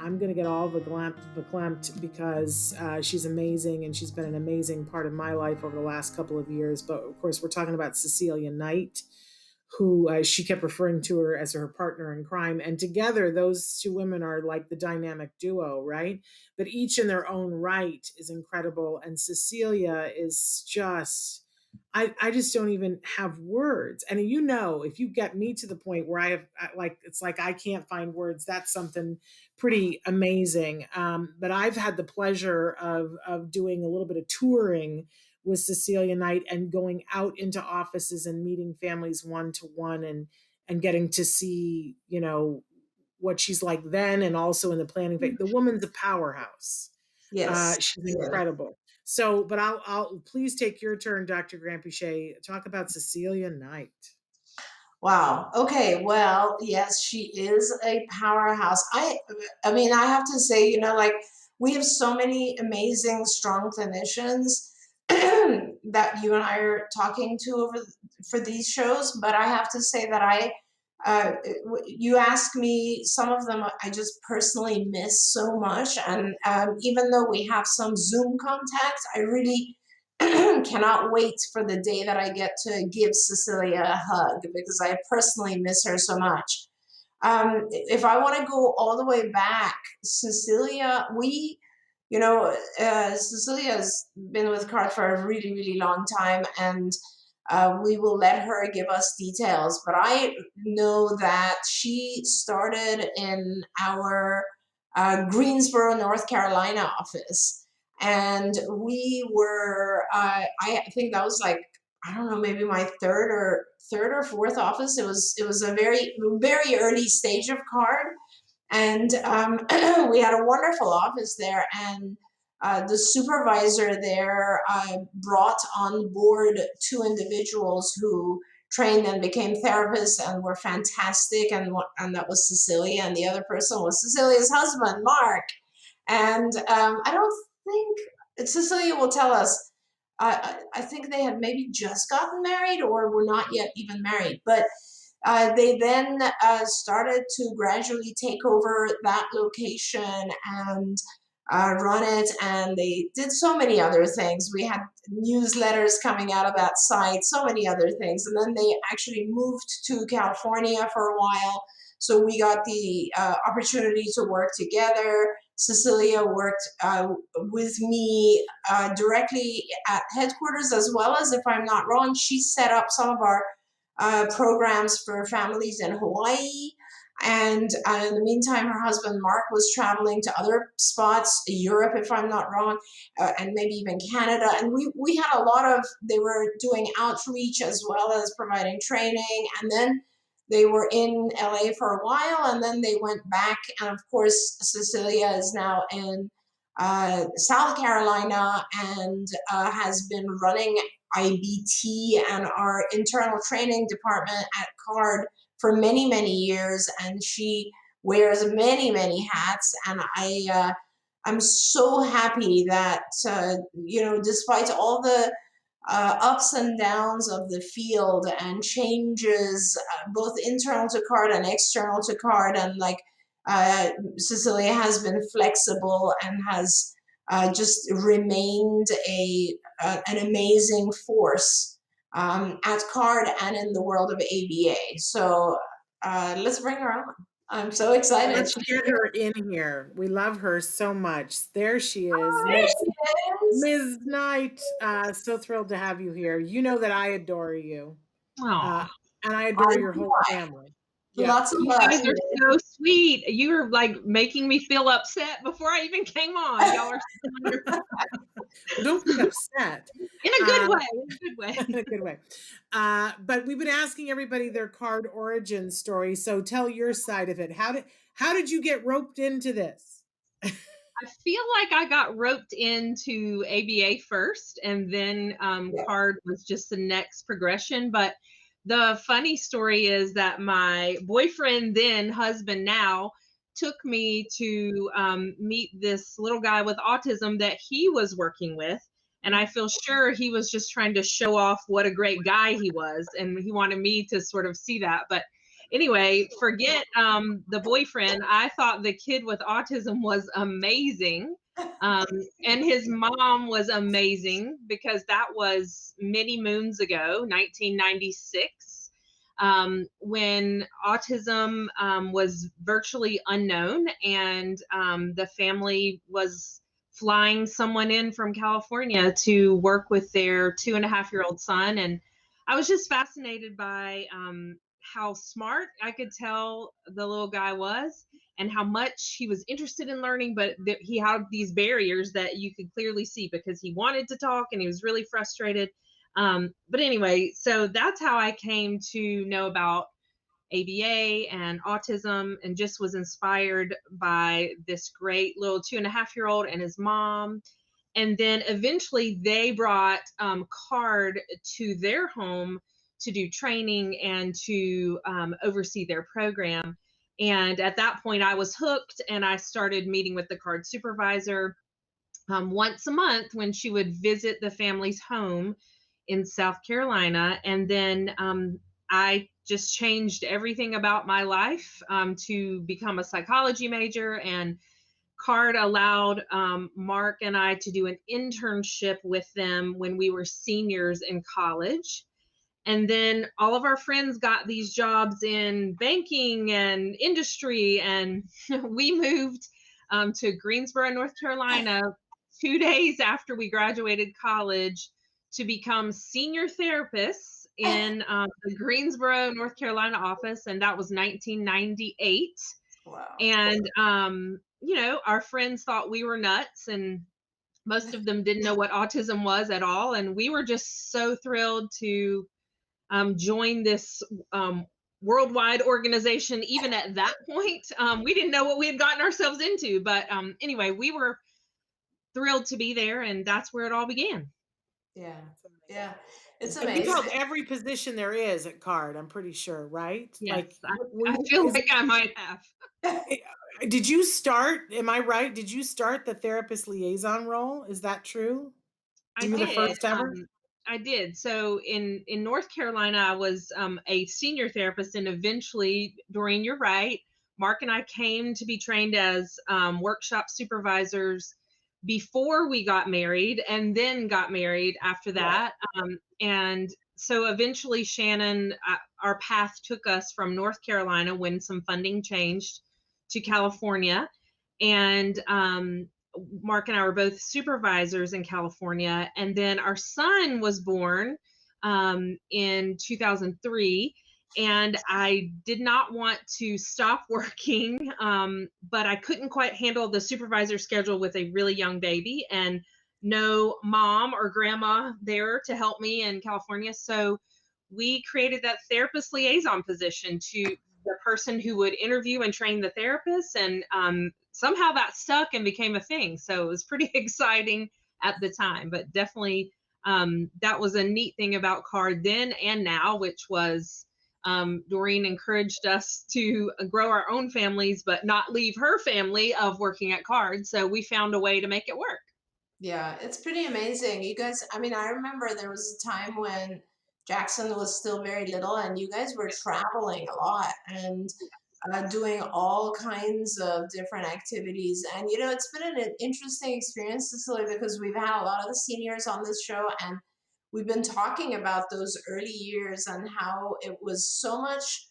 I'm going to get all the verklempt because she's amazing, and she's been an amazing part of my life over the last couple of years. But of course, we're talking about Cecilia Knight, who she kept referring to her as her partner in crime. And together, those two women are like the dynamic duo, right? But each in their own right is incredible. And Cecilia is just, I just don't even have words. And if you get me to the point where it's like I can't find words, that's something pretty amazing. But I've had the pleasure of doing a little bit of touring with Cecilia Knight and going out into offices and meeting families one-to-one and getting to see, what she's like then and also in the planning phase. The woman's a powerhouse. Yes. She's incredible. So, but I'll please take your turn, Dr. Granpeesheh. Talk about Cecilia Knight. Wow. Okay. Well, yes, she is a powerhouse. I mean, I have to say, like we have so many amazing, strong clinicians that you and I are talking to for these shows. But I have to say that you ask me, some of them I just personally miss so much. And even though we have some Zoom contact, I really cannot wait for the day that I get to give Cecilia a hug, because I personally miss her so much. If I want to go all the way back, Cecilia, Cecilia's been with CARD for a really, really long time, and we will let her give us details. But I know that she started in our Greensboro, North Carolina office. And we were, I think that was like, I don't know, maybe my third or fourth office. It was a very, very early stage of CARD. And we had a wonderful office there. And the supervisor there brought on board two individuals who trained and became therapists and were fantastic. And that was Cecilia. And the other person was Cecilia's husband, Mark. And I don't think Cecilia will tell us. I think they had maybe just gotten married or were not yet even married. But they then started to gradually take over that location and run it. And they did so many other things. We had newsletters coming out of that site, so many other things. And then they actually moved to California for a while. So we got the opportunity to work together. Cecilia worked with me directly at headquarters, as well as, if I'm not wrong, she set up some of our programs for families in Hawaii. And in the meantime, her husband, Mark, was traveling to other spots, Europe, if I'm not wrong, and maybe even Canada. And we had a lot of, they were doing outreach as well as providing training. And then they were in LA for a while, and then they went back. And of course, Cecilia is now in South Carolina and has been running IBT and our internal training department at CARD for many, many years. And she wears many, many hats. And I'm so happy that, despite all the ups and downs of the field and changes, both internal to CARD and external to CARD, and Cecilia has been flexible and has just remained an amazing force at CARD and in the world of ABA. So let's bring her on. I'm so excited. Let's get her in here. We love her so much. There she is. Oh, there she is. Ms. Knight, so thrilled to have you here. You know that I adore you. And I adore your whole family. Yeah. Lots of you guys are so sweet. You were like making me feel upset before I even came on. Y'all are so wonderful. Don't be upset. In a good way. In a good way. In a good way. But we've been asking everybody their CARD origin story. So tell your side of it. How did you get roped into this? I feel like I got roped into ABA first, and then CARD was just the next progression. But the funny story is that my boyfriend, then husband now, took me to meet this little guy with autism that he was working with. And I feel sure he was just trying to show off what a great guy he was. And he wanted me to sort of see that. But anyway, forget the boyfriend. I thought the kid with autism was amazing. Um, and his mom was amazing because that was many moons ago, 1996, when autism was virtually unknown, and the family was flying someone in from California to work with their 2.5-year-old son. And I was just fascinated by how smart I could tell the little guy was, and how much he was interested in learning, but he had these barriers that you could clearly see because he wanted to talk and he was really frustrated. But anyway, so that's how I came to know about ABA and autism, and just was inspired by this great little 2.5-year-old and his mom. And then eventually they brought CARD to their home to do training and to oversee their program. And at that point, I was hooked, and I started meeting with the CARD supervisor once a month when she would visit the family's home in South Carolina. And then I just changed everything about my life to become a psychology major. And CARD allowed Mark and I to do an internship with them when we were seniors in college. And then all of our friends got these jobs in banking and industry. And we moved to Greensboro, North Carolina, 2 days after we graduated college to become senior therapists in the Greensboro, North Carolina office. And that was 1998. Wow. And, our friends thought we were nuts, and most of them didn't know what autism was at all. And we were just so thrilled to join this worldwide organization. Even at that point, we didn't know what we had gotten ourselves into. But anyway, we were thrilled to be there, and that's where it all began. Yeah. Yeah. It's And you've held amazing. every position there is at CARD, I'm pretty sure, right? Yes, Like, I feel like I might have. did you start, am I right? Did you start the therapist liaison role? Is that true? I Were you the did. first ever? I did. So in North Carolina, I was a senior therapist, and eventually, Doreen, you're right. Mark and I came to be trained as workshop supervisors before we got married, and then got married after that. And so eventually, Shannon, our path took us from North Carolina when some funding changed to California. And Mark and I were both supervisors in California. And then our son was born in 2003. And I did not want to stop working, but I couldn't quite handle the supervisor schedule with a really young baby, and no mom or grandma there to help me in California. So we created that therapist liaison position to the person who would interview and train the therapist. And somehow that stuck and became a thing. So it was pretty exciting at the time, but definitely that was a neat thing about CARD then and now, which was Doreen encouraged us to grow our own families, but not leave her family of working at CARD. So we found a way to make it work. Yeah, it's pretty amazing. You guys, I mean, I remember there was a time when Jackson was still very little and you guys were traveling a lot and doing all kinds of different activities. And, it's been an interesting experience, Cecilia, because we've had a lot of the seniors on this show, and we've been talking about those early years and how it was so much,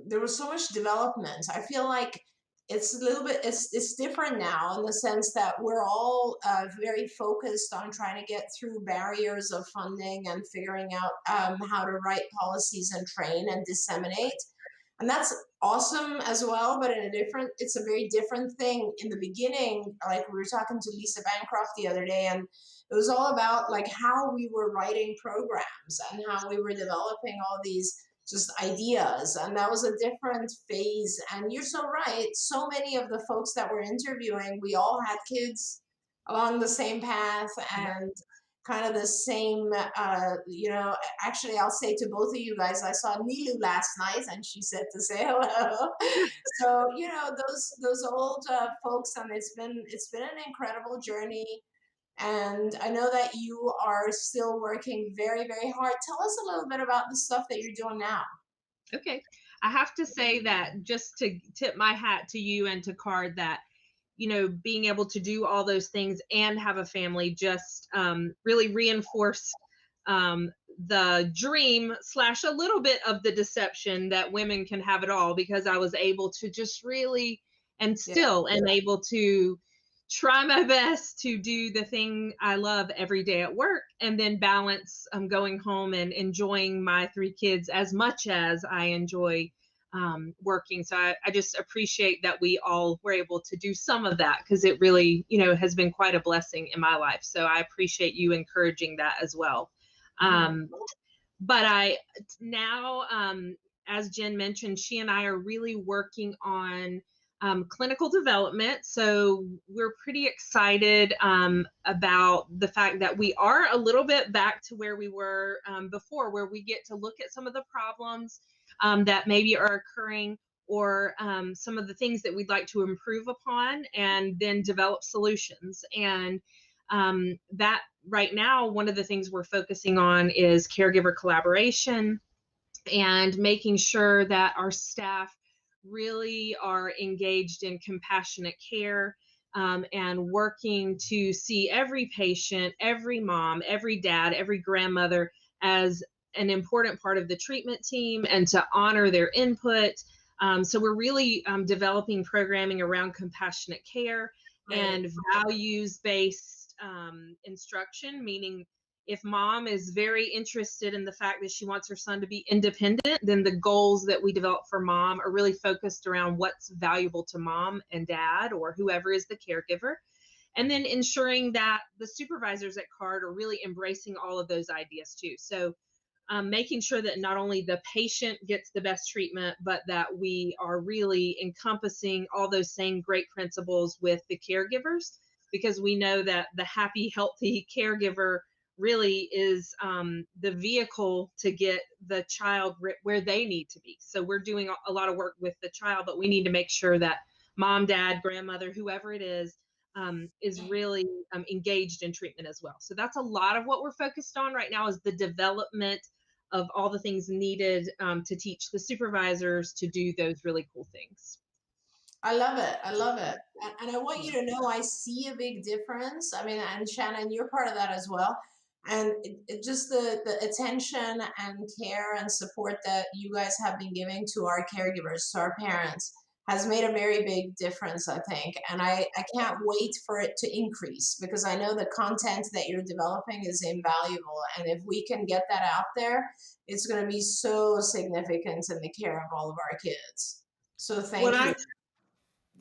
there was so much development. I feel like it's a little bit, it's different now in the sense that we're all very focused on trying to get through barriers of funding and figuring out how to write policies and train and disseminate. And that's awesome as well, but it's a very different thing. In the beginning, like we were talking to Lisa Bancroft the other day, and it was all about like how we were writing programs and how we were developing all these just ideas. And that was a different phase. And you're so right. So many of the folks that we're interviewing, we all had kids along the same path and kind of the same, actually I'll say to both of you guys, I saw Nilu last night and she said to say hello. So, those old folks, and it's been an incredible journey. And I know that you are still working very, very hard. Tell us a little bit about the stuff that you're doing now. Okay. I have to say that, just to tip my hat to you and to Card, that being able to do all those things and have a family just really reinforced the dream slash a little bit of the deception that women can have it all, because I was able to just really, and still am able to try my best to do the thing I love every day at work, and then balance going home and enjoying my 3 kids as much as I enjoy working. So I just appreciate that we all were able to do some of that, because it really, has been quite a blessing in my life. So I appreciate you encouraging that as well. But I now, as Jen mentioned, she and I are really working on clinical development. So we're pretty excited about the fact that we are a little bit back to where we were before, where we get to look at some of the problems that maybe are occurring, or some of the things that we'd like to improve upon, and then develop solutions. And that right now, one of the things we're focusing on is caregiver collaboration, and making sure that our staff really are engaged in compassionate care, and working to see every patient, every mom, every dad, every grandmother as an important part of the treatment team, and to honor their input. So we're really developing programming around compassionate care and values-based instruction, meaning if mom is very interested in the fact that she wants her son to be independent, then the goals that we develop for mom are really focused around what's valuable to mom and dad, or whoever is the caregiver. And then ensuring that the supervisors at CARD are really embracing all of those ideas too. So making sure that not only the patient gets the best treatment, but that we are really encompassing all those same great principles with the caregivers, because we know that the happy, healthy caregiver really is the vehicle to get the child where they need to be. So we're doing a lot of work with the child, but we need to make sure that mom, dad, grandmother, whoever it is really engaged in treatment as well. So that's a lot of what we're focused on right now, is the development of all the things needed to teach the supervisors to do those really cool things. I love it. I love it. And I want you to know I see a big difference. I mean, and Shannon, you're part of that as well. And just the attention and care and support that you guys have been giving to our caregivers, to our parents, has made a very big difference, I think. And I can't wait for it to increase, because I know the content that you're developing is invaluable. And if we can get that out there, it's going to be so significant in the care of all of our kids. So thank you.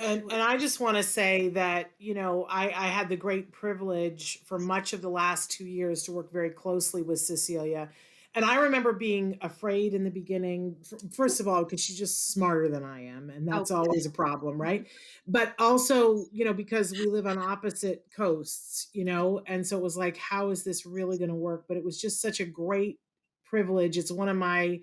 And I just want to say that, I had the great privilege for much of the last 2 years to work very closely with Cecilia. And I remember being afraid in the beginning, first of all, because she's just smarter than I am. And that's always a problem, right? But also, because we live on opposite coasts, and so it was like, how is this really going to work? But it was just such a great privilege. It's one of my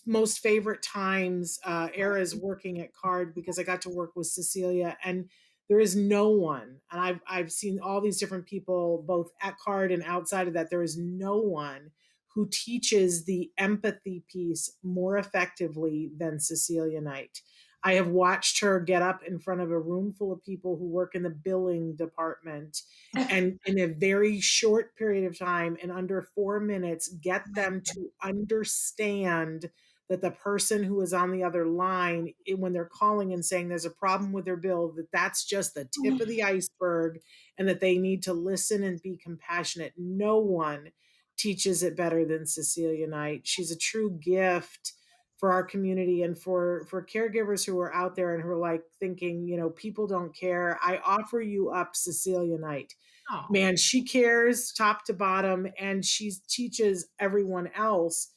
most favorite times, eras working at CARD, because I got to work with Cecilia, and there is no one, and I've seen all these different people both at CARD and outside of that. There is no one who teaches the empathy piece more effectively than Cecilia Knight. I have watched her get up in front of a room full of people who work in the billing department, and in a very short period of time, in under 4 minutes, get them to understand that the person who is on the other line, when they're calling and saying there's a problem with their bill, that that's just the tip of the iceberg, and that they need to listen and be compassionate. No one teaches it better than Cecilia Knight. She's a true gift for our community, and for caregivers who are out there and who are like thinking, people don't care. I offer you up Cecilia Knight. Oh. Man, she cares top to bottom, and she teaches everyone else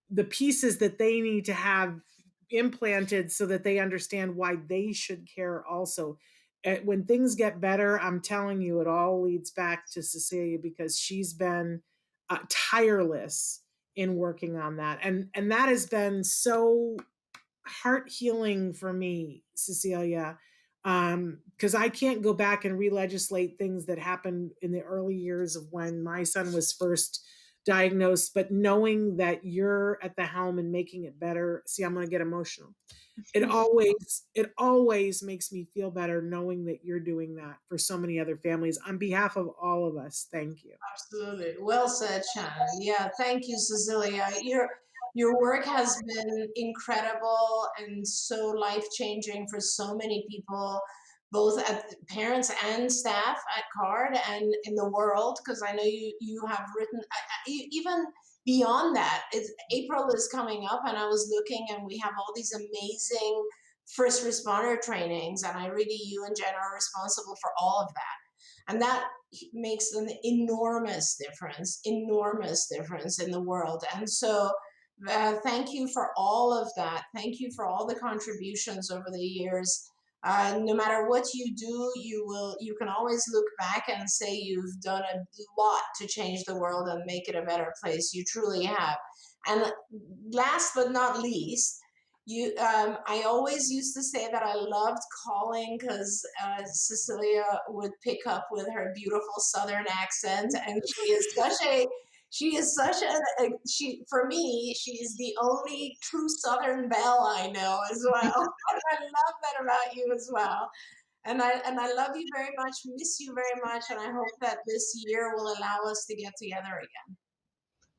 the pieces that they need to have implanted so that they understand why they should care also. When things get better, I'm telling you, it all leads back to Cecilia, because she's been tireless in working on that. And that has been so heart healing for me, Cecilia, because I can't go back and re-legislate things that happened in the early years of when my son was first diagnosed, but knowing that you're at the helm and making it better. See, I'm going to get emotional. It always makes me feel better knowing that you're doing that for so many other families. On behalf of all of us, thank you. Absolutely. Well said, Shannon. Yeah, thank you, Cecilia. Your work has been incredible and so life-changing for so many people, both at parents and staff at CARD and in the world, because I know you have written even beyond that. April is coming up, and I was looking, and we have all these amazing first responder trainings, and you and Jen are responsible for all of that. And that makes an enormous difference in the world. And so thank you for all of that. Thank you for all the contributions over the years. No matter what you do, you can always look back and say you've done a lot to change the world and make it a better place. You truly have. And last but not least, I always used to say that I loved calling because Cecilia would pick up with her beautiful Southern accent, and for me, she's the only true Southern belle I know as well. I love that about you as well. And I love you very much, miss you very much, and I hope that this year will allow us to get together again.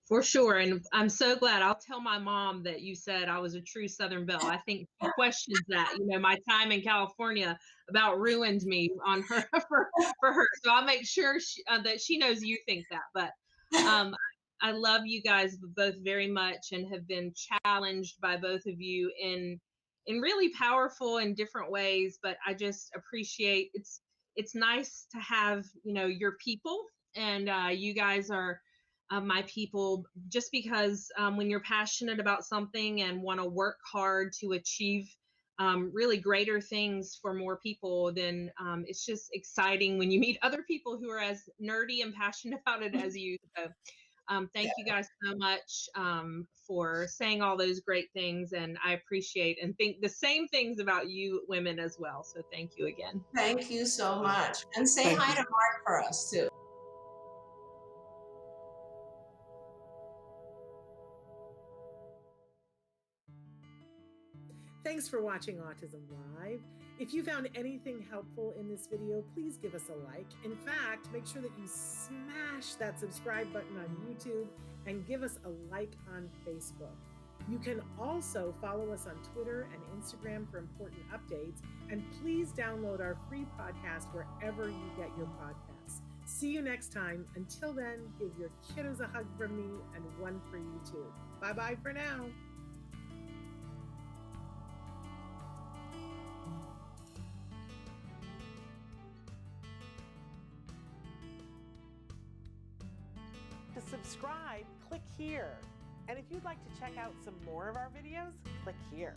For sure. And I'm so glad. I'll tell my mom that you said I was a true Southern belle. I think she questions that. My time in California about ruined me on her for her. So I'll make sure that she knows you think that. But I love you guys both very much and have been challenged by both of you in really powerful and different ways. But I just appreciate it's nice to have, your people, and you guys are my people, just because when you're passionate about something and want to work hard to achieve really greater things for more people, then it's just exciting when you meet other people who are as nerdy and passionate about it as you. So thank you guys so much for saying all those great things, and I appreciate and think the same things about you women as well. So thank you again. Thank you so much. And say hi to Mark for us too. Thanks for watching Autism Live. If you found anything helpful in this video, please give us a like. In fact, make sure that you smash that subscribe button on YouTube and give us a like on Facebook. You can also follow us on Twitter and Instagram for important updates. And please download our free podcast wherever you get your podcasts. See you next time. Until then, give your kiddos a hug from me and one for you too. Bye-bye for now. To subscribe, click here. And if you'd like to check out some more of our videos, click here.